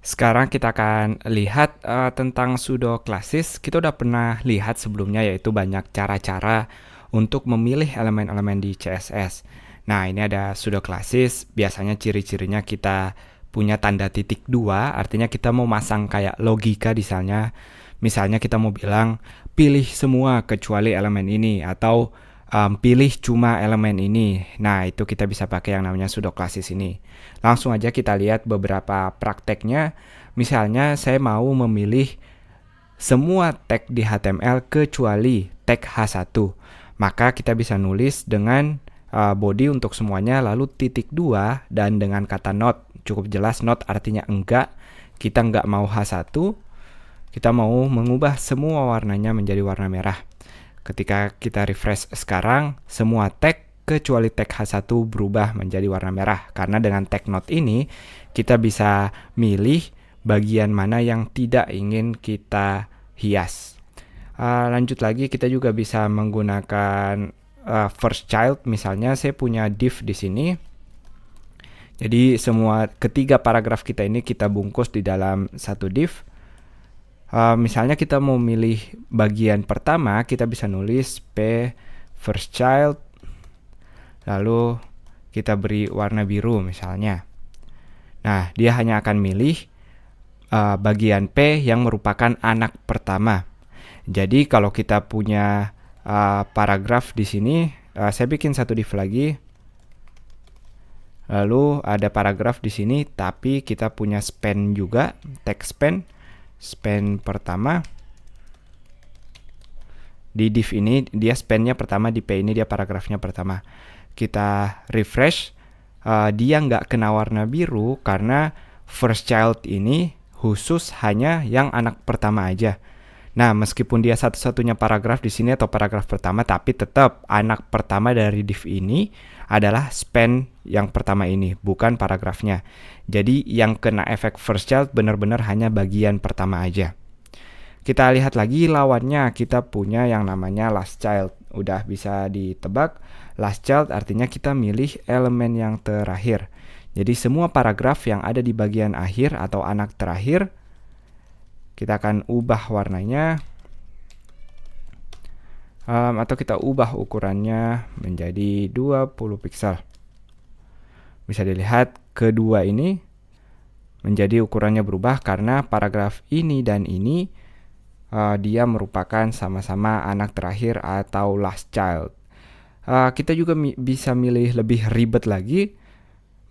Sekarang kita akan lihat tentang pseudo classes. Kita udah pernah lihat sebelumnya, yaitu banyak cara-cara untuk memilih elemen-elemen di CSS. Nah, ini ada pseudo classes. Biasanya ciri-cirinya kita punya tanda titik dua, artinya kita mau masang kayak logika di sana. Misalnya kita mau bilang pilih semua kecuali elemen ini, atau pilih cuma elemen ini. Nah, itu kita bisa pakai yang namanya pseudo classes ini. Langsung aja kita lihat beberapa prakteknya. Misalnya saya mau memilih semua tag di HTML kecuali tag H1. Maka kita bisa nulis dengan body untuk semuanya, lalu titik 2 dan dengan kata not. Cukup jelas, not artinya enggak. Kita enggak mau H1, kita mau mengubah semua warnanya menjadi warna merah. Ketika kita refresh sekarang, semua tag kecuali tag H1 berubah menjadi warna merah. Karena dengan tag not ini, kita bisa milih bagian mana yang tidak ingin kita hias. Lanjut lagi, kita juga bisa menggunakan first child. Misalnya saya punya div di sini. Jadi semua ketiga paragraf kita ini kita bungkus di dalam satu div. Misalnya kita mau milih bagian pertama, kita bisa nulis p first child, lalu kita beri warna biru misalnya. Nah, dia hanya akan milih bagian P yang merupakan anak pertama. Jadi kalau kita punya paragraf di sini, saya bikin satu div lagi. Lalu ada paragraf di sini, tapi kita punya span juga, tag span. Span pertama. Di div ini dia span-nya pertama, di P ini dia paragrafnya pertama. Kita refresh, dia nggak kena warna biru karena first child ini khusus hanya yang anak pertama aja. Nah, meskipun dia satu-satunya paragraf di sini atau paragraf pertama, tapi tetap anak pertama dari div ini adalah span yang pertama ini, bukan paragrafnya. Jadi yang kena efek first child benar-benar hanya bagian pertama aja. Kita lihat lagi lawannya, kita punya yang namanya last child. Udah bisa ditebak, last child artinya kita milih elemen yang terakhir. Jadi semua paragraf yang ada di bagian akhir atau anak terakhir, kita akan ubah warnanya, atau kita ubah ukurannya menjadi 20 pixel. Bisa dilihat kedua ini menjadi ukurannya berubah karena paragraf ini dan ini dia merupakan sama-sama anak terakhir atau last child. Kita juga bisa milih lebih ribet lagi.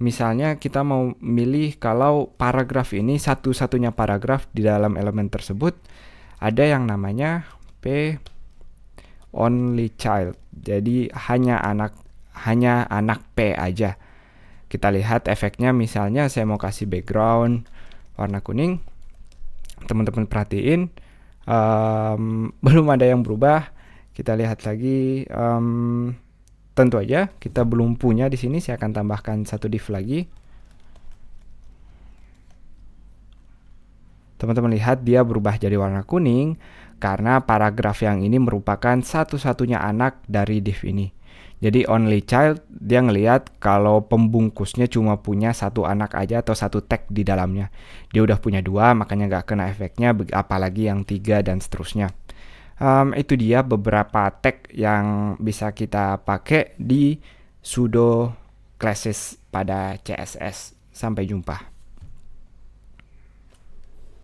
Misalnya kita mau milih kalau paragraf ini satu-satunya paragraf di dalam elemen tersebut ada yang namanya P only child. Jadi hanya anak P aja. Kita lihat efeknya, misalnya saya mau kasih background warna kuning. Teman-teman perhatiin, belum ada yang berubah. Kita lihat lagi, tentu aja kita belum punya di sini. Saya akan tambahkan satu div lagi. Teman-teman lihat dia berubah jadi warna kuning karena paragraf yang ini merupakan satu-satunya anak dari div ini. Jadi only child, dia ngelihat kalau pembungkusnya cuma punya satu anak aja atau satu tag di dalamnya. Dia udah punya dua, makanya nggak kena efeknya, apalagi yang tiga dan seterusnya. Itu dia beberapa tag yang bisa kita pakai di pseudo classes pada CSS. Sampai jumpa.